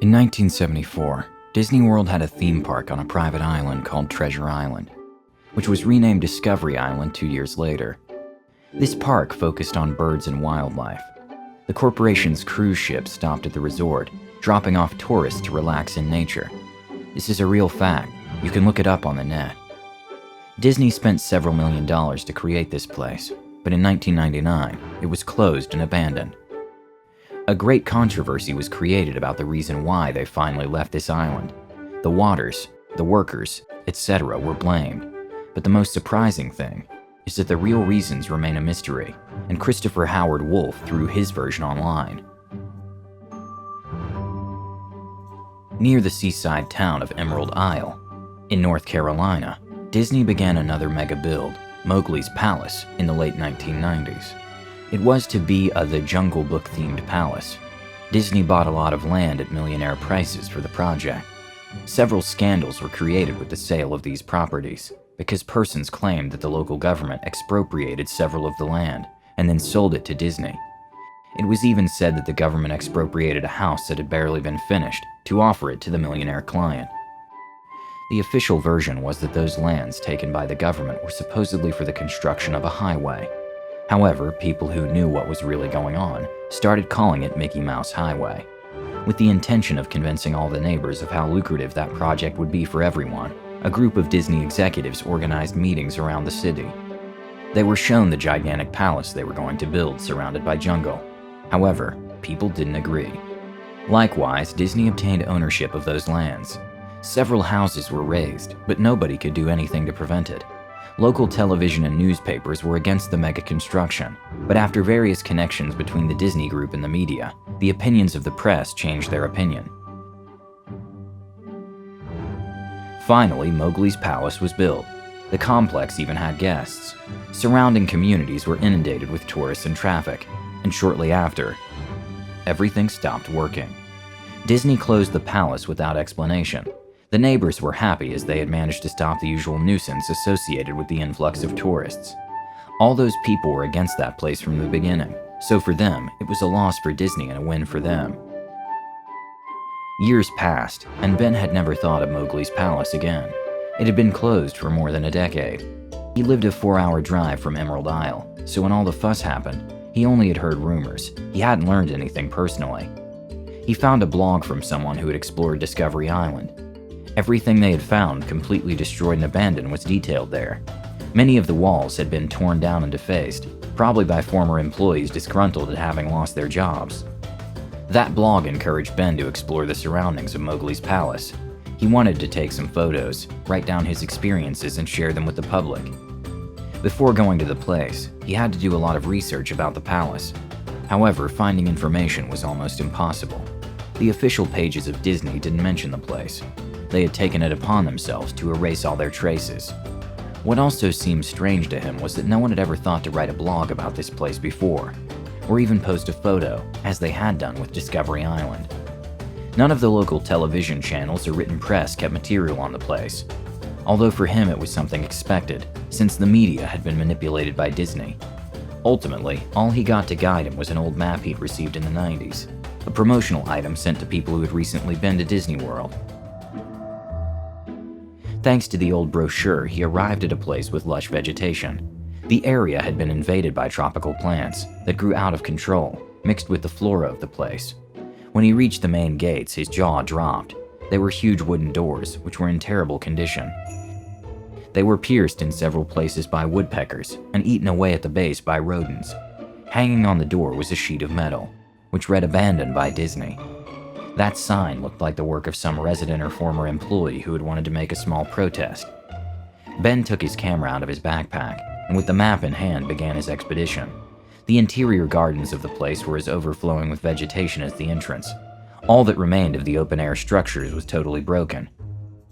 In 1974, Disney World had a theme park on a private island called Treasure Island, which was renamed Discovery Island 2 years later. This park focused on birds and wildlife. The corporation's cruise ships stopped at the resort, dropping off tourists to relax in nature. This is a real fact. You can look it up on the net. Disney spent several $1,000,000 to create this place, but in 1999, it was closed and abandoned. A great controversy was created about the reason why they finally left this island. The waters, the workers, etc. were blamed, but the most surprising thing is that the real reasons remain a mystery, and Christopher Howard Wolf threw his version online. Near the seaside town of Emerald Isle, in North Carolina, Disney began another mega build, Mowgli's Palace, in the late 1990s. It was to be a The Jungle Book themed palace. Disney bought a lot of land at millionaire prices for the project. Several scandals were created with the sale of these properties, because persons claimed that the local government expropriated several of the land and then sold it to Disney. It was even said that the government expropriated a house that had barely been finished to offer it to the millionaire client. The official version was that those lands taken by the government were supposedly for the construction of a highway. However, people who knew what was really going on started calling it Mickey Mouse Highway, with the intention of convincing all the neighbors of how lucrative that project would be for everyone. A group of Disney executives organized meetings around the city. They were shown the gigantic palace they were going to build surrounded by jungle. However, people didn't agree. Likewise, Disney obtained ownership of those lands. Several houses were razed, but nobody could do anything to prevent it. Local television and newspapers were against the mega construction, but after various connections between the Disney Group and the media, the opinions of the press changed their opinion. Finally, Mowgli's Palace was built. The complex even had guests. Surrounding communities were inundated with tourists and traffic, and shortly after, everything stopped working. Disney closed the palace without explanation. The neighbors were happy as they had managed to stop the usual nuisance associated with the influx of tourists. All those people were against that place from the beginning, so for them, it was a loss for Disney and a win for them. Years passed, and Ben had never thought of Mowgli's Palace again. It had been closed for more than a decade. He lived a 4-hour drive from Emerald Isle, so when all the fuss happened, he only had heard rumors. He hadn't learned anything personally. He found a blog from someone who had explored Discovery Island. Everything they had found, completely destroyed and abandoned, was detailed there. Many of the walls had been torn down and defaced, probably by former employees disgruntled at having lost their jobs. That blog encouraged Ben to explore the surroundings of Mowgli's Palace. He wanted to take some photos, write down his experiences, and share them with the public. Before going to the place, he had to do a lot of research about the palace. However, finding information was almost impossible. The official pages of Disney didn't mention the place. They had taken it upon themselves to erase all their traces. What also seemed strange to him was that no one had ever thought to write a blog about this place before, or even post a photo, as they had done with Discovery Island. None of the local television channels or written press kept material on the place, although for him it was something expected, since the media had been manipulated by Disney. Ultimately, all he got to guide him was an old map he'd received in the 90s, a promotional item sent to people who had recently been to Disney World. Thanks to the old brochure, he arrived at a place with lush vegetation. The area had been invaded by tropical plants that grew out of control, mixed with the flora of the place. When he reached the main gates, his jaw dropped. They were huge wooden doors, which were in terrible condition. They were pierced in several places by woodpeckers and eaten away at the base by rodents. Hanging on the door was a sheet of metal, which read "Abandoned by Disney." That sign looked like the work of some resident or former employee who had wanted to make a small protest. Ben took his camera out of his backpack, and with the map in hand began his expedition. The interior gardens of the place were as overflowing with vegetation as the entrance. All that remained of the open-air structures was totally broken,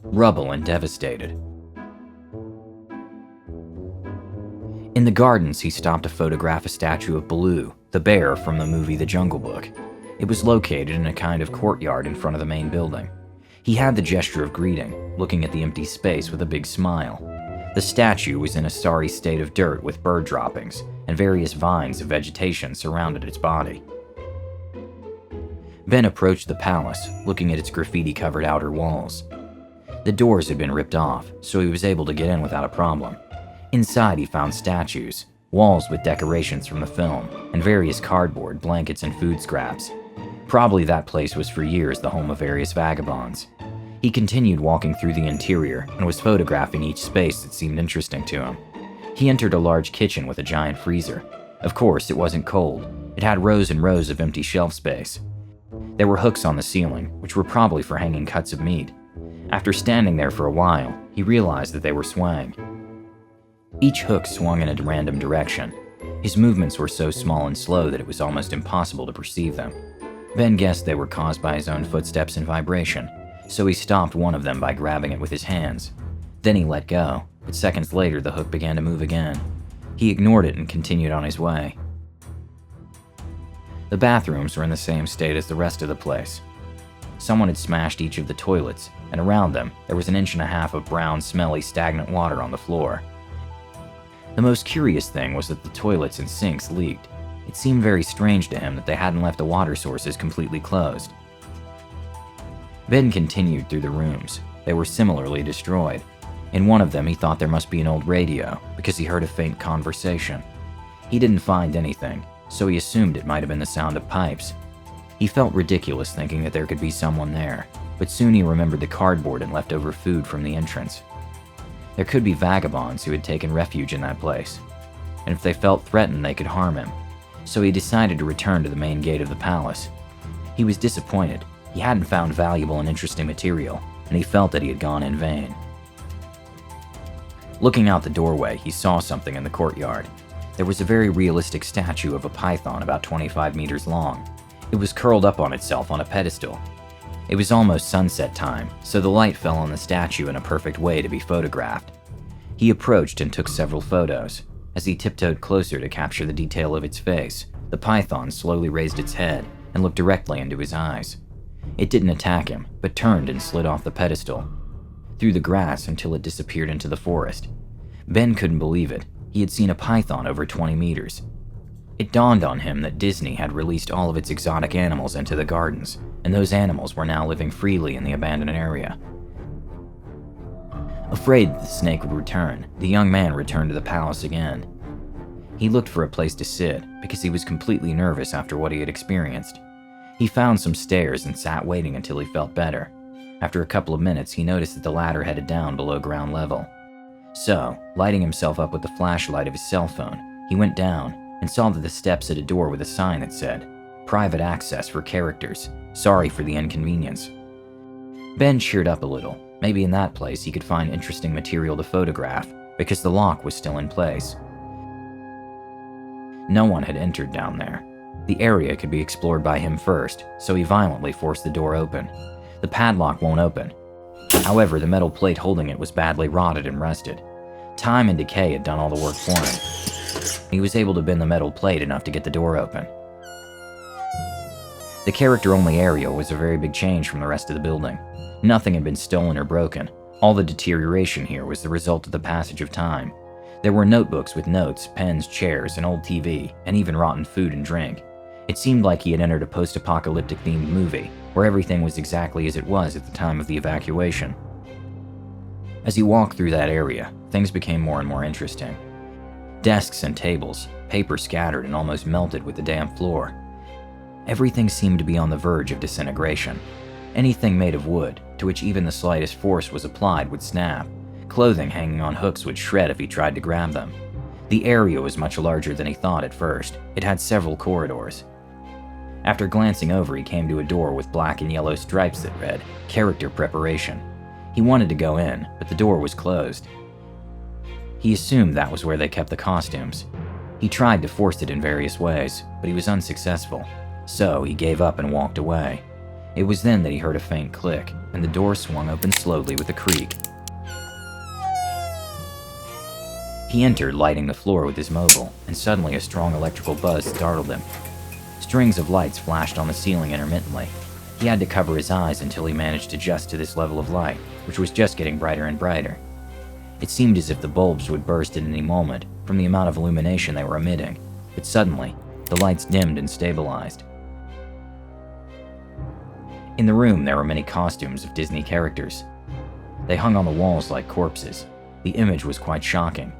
rubble and devastated. In the gardens, he stopped to photograph a statue of Baloo, the bear from the movie The Jungle Book. It was located in a kind of courtyard in front of the main building. He had the gesture of greeting, looking at the empty space with a big smile. The statue was in a sorry state of dirt with bird droppings, and various vines of vegetation surrounded its body. Ben approached the palace, looking at its graffiti-covered outer walls. The doors had been ripped off, so he was able to get in without a problem. Inside, he found statues, walls with decorations from the film, and various cardboard, blankets, and food scraps. Probably that place was for years the home of various vagabonds. He continued walking through the interior and was photographing each space that seemed interesting to him. He entered a large kitchen with a giant freezer. Of course, it wasn't cold. It had rows and rows of empty shelf space. There were hooks on the ceiling, which were probably for hanging cuts of meat. After standing there for a while, he realized that they were swaying. Each hook swung in a random direction. His movements were so small and slow that it was almost impossible to perceive them. Ben guessed they were caused by his own footsteps and vibration, so he stopped one of them by grabbing it with his hands. Then he let go, but seconds later the hook began to move again. He ignored it and continued on his way. The bathrooms were in the same state as the rest of the place. Someone had smashed each of the toilets, and around them there was 1.5 inches of brown, smelly, stagnant water on the floor. The most curious thing was that the toilets and sinks leaked. It seemed very strange to him that they hadn't left the water sources completely closed. Ben continued through the rooms. They were similarly destroyed. In one of them, he thought there must be an old radio because he heard a faint conversation. He didn't find anything, so he assumed it might have been the sound of pipes. He felt ridiculous thinking that there could be someone there, but soon he remembered the cardboard and leftover food from the entrance. There could be vagabonds who had taken refuge in that place, and if they felt threatened, they could harm him. So he decided to return to the main gate of the palace. He was disappointed. He hadn't found valuable and interesting material, and he felt that he had gone in vain. Looking out the doorway, he saw something in the courtyard. There was a very realistic statue of a python about 25 meters long. It was curled up on itself on a pedestal. It was almost sunset time, so the light fell on the statue in a perfect way to be photographed. He approached and took several photos. As he tiptoed closer to capture the detail of its face, the python slowly raised its head and looked directly into his eyes. It didn't attack him, but turned and slid off the pedestal, through the grass until it disappeared into the forest. Ben couldn't believe it. He had seen a python over 20 meters. It dawned on him that Disney had released all of its exotic animals into the gardens, and those animals were now living freely in the abandoned area. Afraid that the snake would return, the young man returned to the palace again. He looked for a place to sit because he was completely nervous after what he had experienced. He found some stairs and sat waiting until he felt better. After a couple of minutes, he noticed that the ladder headed down below ground level. So, lighting himself up with the flashlight of his cell phone, he went down and saw that the steps had a door with a sign that said, "Private access for characters. Sorry for the inconvenience." Ben cheered up a little. Maybe in that place he could find interesting material to photograph, because the lock was still in place. No one had entered down there. The area could be explored by him first, so he violently forced the door open. The padlock won't open. However, the metal plate holding it was badly rotted and rusted. Time and decay had done all the work for him. He was able to bend the metal plate enough to get the door open. The character-only area was a very big change from the rest of the building. Nothing had been stolen or broken. All the deterioration here was the result of the passage of time. There were notebooks with notes, pens, chairs, an old TV, and even rotten food and drink. It seemed like he had entered a post-apocalyptic themed movie, where everything was exactly as it was at the time of the evacuation. As he walked through that area, things became more and more interesting. Desks and tables, paper scattered and almost melted with the damp floor. Everything seemed to be on the verge of disintegration. Anything made of wood, to which even the slightest force was applied, would snap. Clothing hanging on hooks would shred if he tried to grab them. The area was much larger than he thought at first. It had several corridors. After glancing over, he came to a door with black and yellow stripes that read, "Character Preparation." He wanted to go in, but the door was closed. He assumed that was where they kept the costumes. He tried to force it in various ways, but he was unsuccessful. So he gave up and walked away. It was then that he heard a faint click, and the door swung open slowly with a creak. He entered, lighting the floor with his mobile, and suddenly a strong electrical buzz startled him. Strings of lights flashed on the ceiling intermittently. He had to cover his eyes until he managed to adjust to this level of light, which was just getting brighter and brighter. It seemed as if the bulbs would burst at any moment from the amount of illumination they were emitting, but suddenly, the lights dimmed and stabilized. In the room, there were many costumes of Disney characters. They hung on the walls like corpses. The image was quite shocking.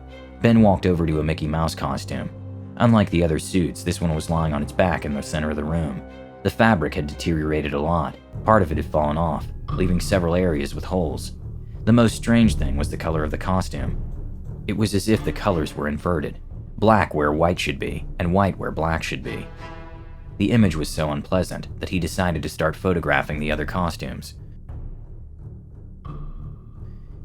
Ben walked over to a Mickey Mouse costume. Unlike the other suits, this one was lying on its back in the center of the room. The fabric had deteriorated a lot. Part of it had fallen off, leaving several areas with holes. The most strange thing was the color of the costume. It was as if the colors were inverted. Black where white should be, and white where black should be. The image was so unpleasant that he decided to start photographing the other costumes.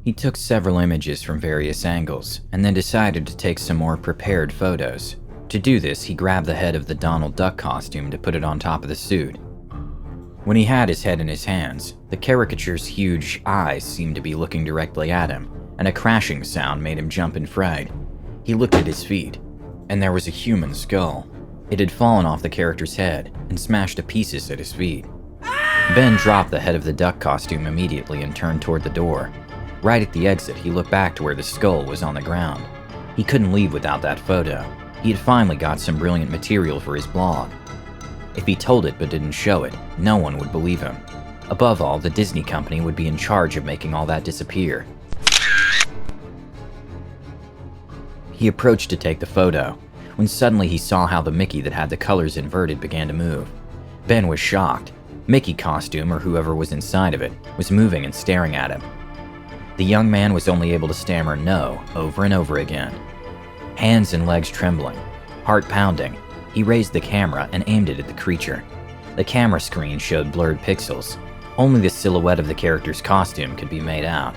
He took several images from various angles, and then decided to take some more prepared photos. To do this, he grabbed the head of the Donald Duck costume to put it on top of the suit. When he had his head in his hands, the caricature's huge eyes seemed to be looking directly at him, and a crashing sound made him jump in fright. He looked at his feet, and there was a human skull. It had fallen off the character's head and smashed to pieces at his feet. Ben dropped the head of the duck costume immediately and turned toward the door. Right at the exit, he looked back to where the skull was on the ground. He couldn't leave without that photo. He had finally got some brilliant material for his blog. If he told it but didn't show it, no one would believe him. Above all, the Disney company would be in charge of making all that disappear. He approached to take the photo, when suddenly he saw how the Mickey that had the colors inverted began to move. Ben was shocked. Mickey costume, or whoever was inside of it, was moving and staring at him. The young man was only able to stammer no over and over again. Hands and legs trembling, heart pounding, he raised the camera and aimed it at the creature. The camera screen showed blurred pixels. Only the silhouette of the character's costume could be made out.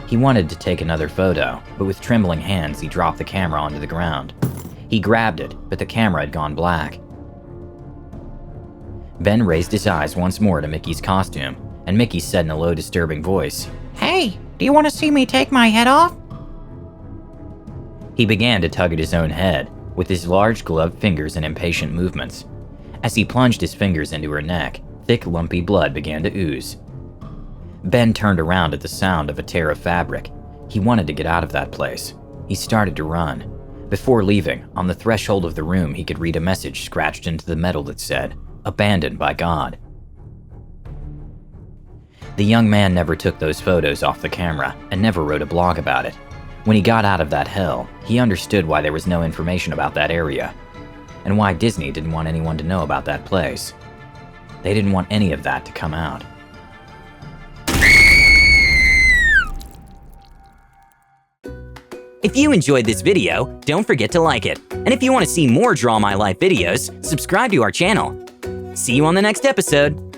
He wanted to take another photo, but with trembling hands he dropped the camera onto the ground. He grabbed it, but the camera had gone black. Ben raised his eyes once more to Mickey's costume, and Mickey said in a low, disturbing voice, "Hey, do you want to see me take my head off?" He began to tug at his own head, with his large gloved fingers and impatient movements. As he plunged his fingers into her neck, thick, lumpy blood began to ooze. Ben turned around at the sound of a tear of fabric. He wanted to get out of that place. He started to run. Before leaving, on the threshold of the room, he could read a message scratched into the metal that said, "Abandoned by God." The young man never took those photos off the camera and never wrote a blog about it. When he got out of that hell, he understood why there was no information about that area, and why Disney didn't want anyone to know about that place. They didn't want any of that to come out. If you enjoyed this video, don't forget to like it. And if you want to see more Draw My Life videos, subscribe to our channel. See you on the next episode.